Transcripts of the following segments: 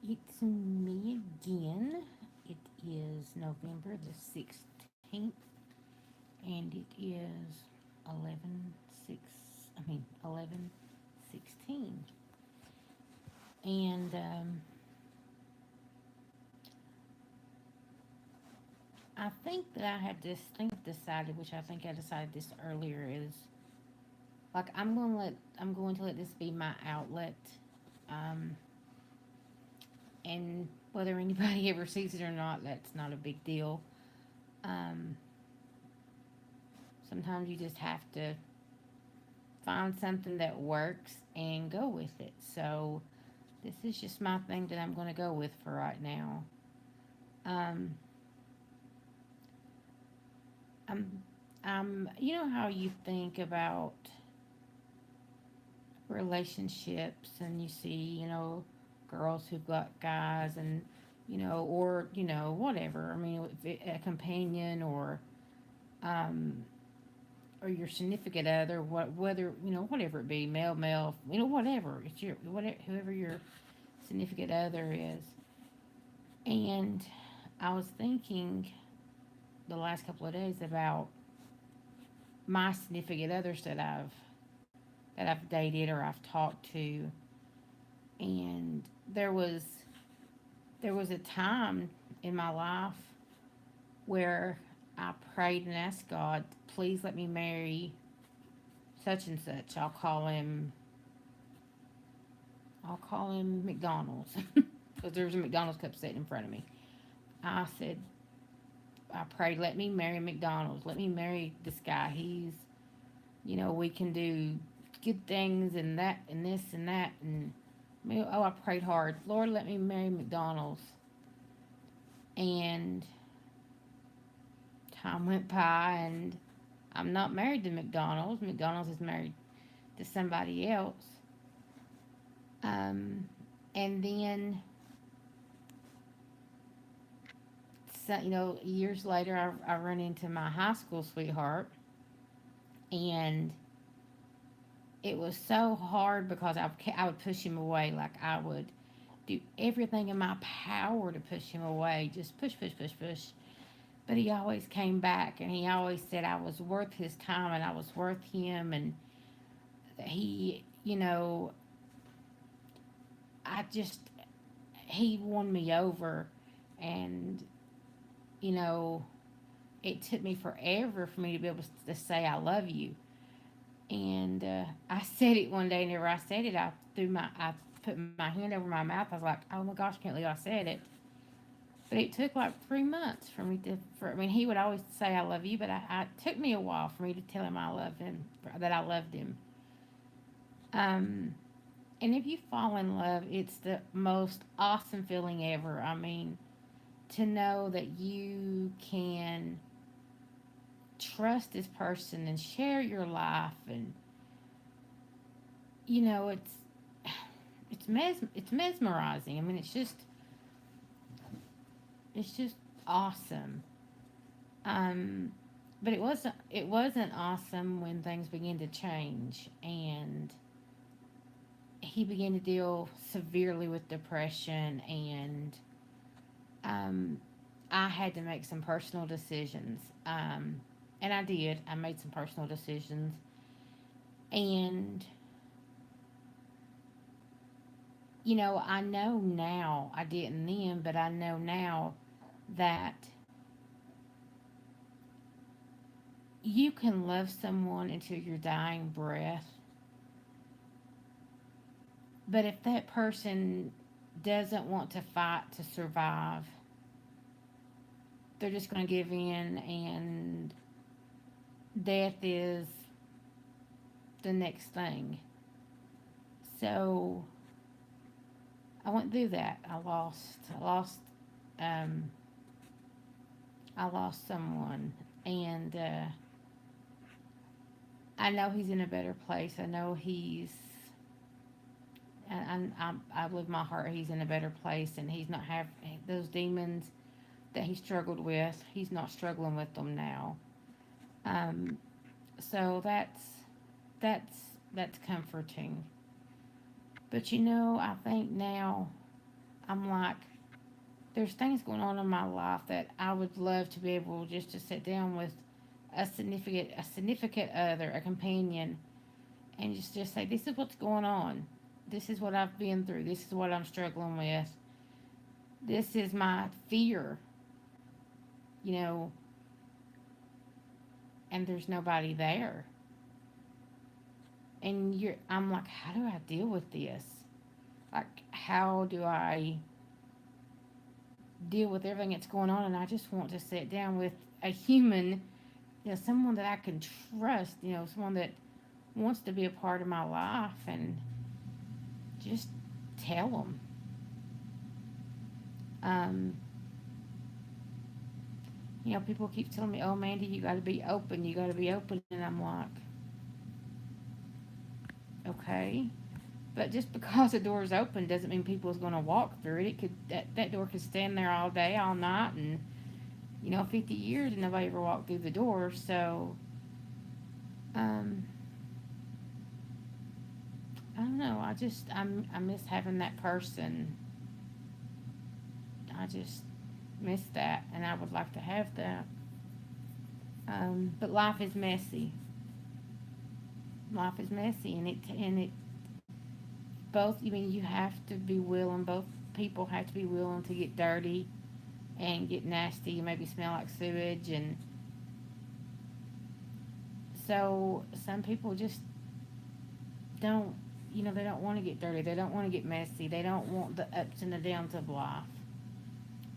It's me again. It is November the 16th, and it is 11 6. I mean 11:16. And I think that I had this thing decided, which I think I decided this earlier, is like I'm going to let this be my outlet. Um, and whether anybody ever sees it or not, that's not a big deal. Um, Sometimes you just have to find something that works and go with it. So this is just my thing that I'm going to go with for right now. Um, I'm, you know how you think about relationships and you see, girls who've got guys and, or, whatever. I mean, a companion um, or your significant other, whether, whatever it be, male, whatever. It's your, whatever, whoever your significant other is. And I was thinking the last couple of days about my significant others that I've dated or I've talked to, and there was a time in my life where I prayed and asked God, please let me marry such and such. I'll call him McDonald's because there was a McDonald's cup sitting in front of me. I said, I prayed, let me marry McDonald's. Let me marry this guy. We can do good things and that and this and that. And I prayed hard. Lord, let me marry McDonald's. And time went by, and I'm not married to McDonald's. McDonald's is married to somebody else. Um, and then, so, years later, I run into my high school sweetheart, and it was so hard because I would push him away. Like I would do everything in my power to push him away, just push, push, push, push. But he always came back, and he always said I was worth his time and I was worth him. And he, I just, he won me over. And, you know, it took me forever for me to be able to say I love you. And I said it one day, and whenever I said it, I put my hand over my mouth. I was like, oh my gosh, I can't believe I said it. But it took like 3 months for me I mean, he would always say I love you, but it took me a while for me to tell him I love him, that I loved him. Um, and if you fall in love, it's the most awesome feeling ever. I mean, to know that you can trust this person and share your life, and you know, it's mesmerizing. I mean, it's just awesome. Um, but it wasn't awesome when things began to change, and he began to deal severely with depression, and um, I had to make some personal decisions. And I did. I made some personal decisions, and I know now. I didn't then, but I know now that you can love someone until your dying breath. But if that person doesn't want to fight to survive, they're just going to give in, and death is the next thing. So I went through that. Um, I lost someone, and I know he's in a better place. I know I live my heart. He's in a better place, and he's not have those demons that he struggled with. He's not struggling with them now. Um, so that's that's comforting. But I think now I'm like, there's things going on in my life that I would love to be able just to sit down with a significant other, a companion, and just say, this is what's going on. This is what I've been through. This is what I'm struggling with. This is my fear, you know, and there's nobody there. And I'm like, how do I deal with this? Like, how do I deal with everything that's going on? And I just want to sit down with a human, someone that I can trust, someone that wants to be a part of my life, and just tell them. Um, people keep telling me, "Oh, Mandy, you got to be open. You got to be open," and I'm like, okay. But just because the door is open doesn't mean people is going to walk through it. It could that door could stand there all day, all night, and 50 years and nobody ever walked through the door. So, um, I don't know. I miss having that person. I just miss that, and I would like to have that. But life is messy. Life is messy, and it both. I mean, you have to be willing. Both people have to be willing to get dirty and get nasty, and maybe smell like sewage. And so some people just don't. They don't want to get dirty. They don't want to get messy. They don't want the ups and the downs of life,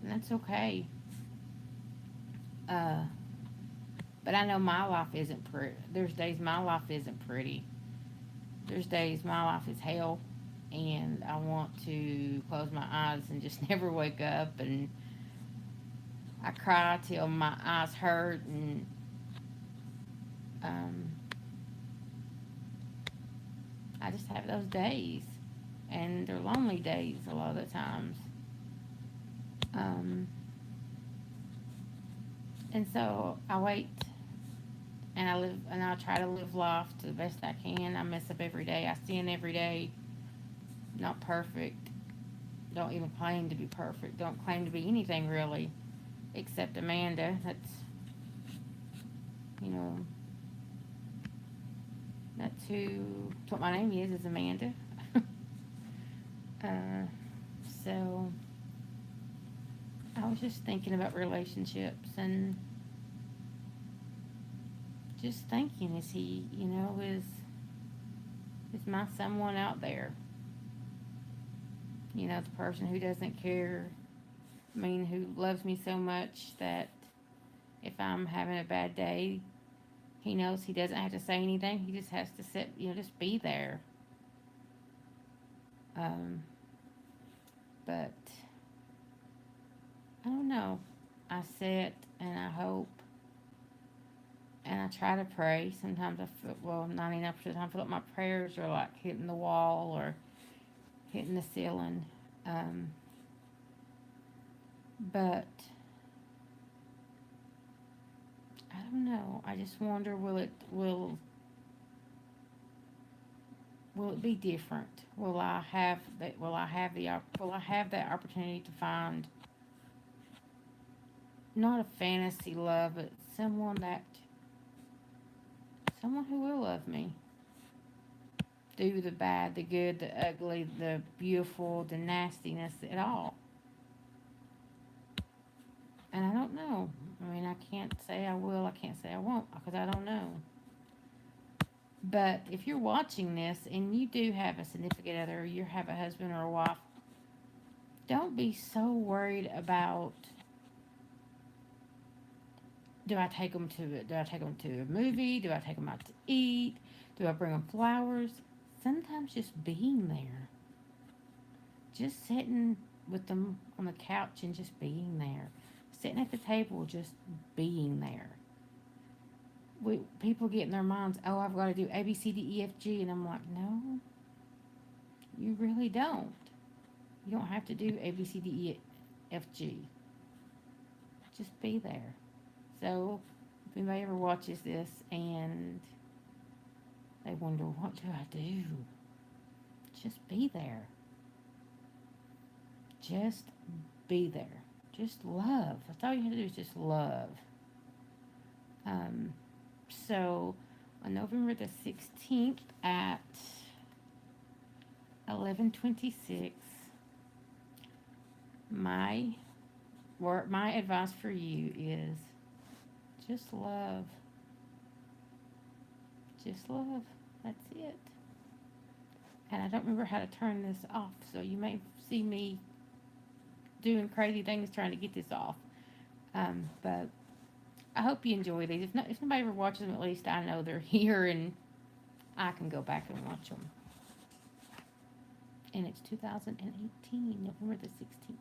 and that's okay. Uh, but I know my life isn't pretty. There's days my life isn't pretty. There's days my life is hell, and I want to close my eyes and just never wake up. And I cry till my eyes hurt, and um, I just have those days, and they're lonely days a lot of the times. Um, and so I wait, and I try to live life to the best I can. I mess up every day. I sin every day. Not perfect. Don't even claim to be perfect. Don't claim to be anything really, except Amanda. You know, that's what my name is Amanda. uh, so I was just thinking about relationships, and just thinking, is my someone out there? The person who doesn't care. I mean, who loves me so much that if I'm having a bad day, he knows he doesn't have to say anything. He just has to sit, just be there. Um, but I don't know. I sit and I hope and I try to pray. Sometimes I feel, 99% of the time, I feel like my prayers are like hitting the wall or hitting the ceiling. Um, but I don't know. I just wonder, will it be different? Will I have that? Will I have that opportunity to find not a fantasy love, but someone who will love me through the bad, the good, the ugly, the beautiful, the nastiness, it all. And I don't know. I mean, I can't say I will. I can't say I won't because I don't know. But if you're watching this and you do have a significant other, or you have a husband or a wife, don't be so worried about, do I take them to a movie? Do I take them out to eat? Do I bring them flowers? Sometimes just being there, just sitting with them on the couch and just being there, sitting at the table, just being there. People get in their minds, oh, I've got to do A, B, C, D, E, F, G, and I'm like, no, you really don't. You don't have to do A, B, C, D, E, F, G. Just be there. So, if anybody ever watches this and they wonder, what do I do? Just be there. Just be there. Just love. That's all you have to do is just love. Um, so on November the 16th at 11:26, my my advice for you is just love. Just love. That's it. And I don't remember how to turn this off, so you may see me doing crazy things trying to get this off. But I hope you enjoy these. If nobody ever watches them, at least I know they're here and I can go back and watch them. And it's 2018, November the 16th.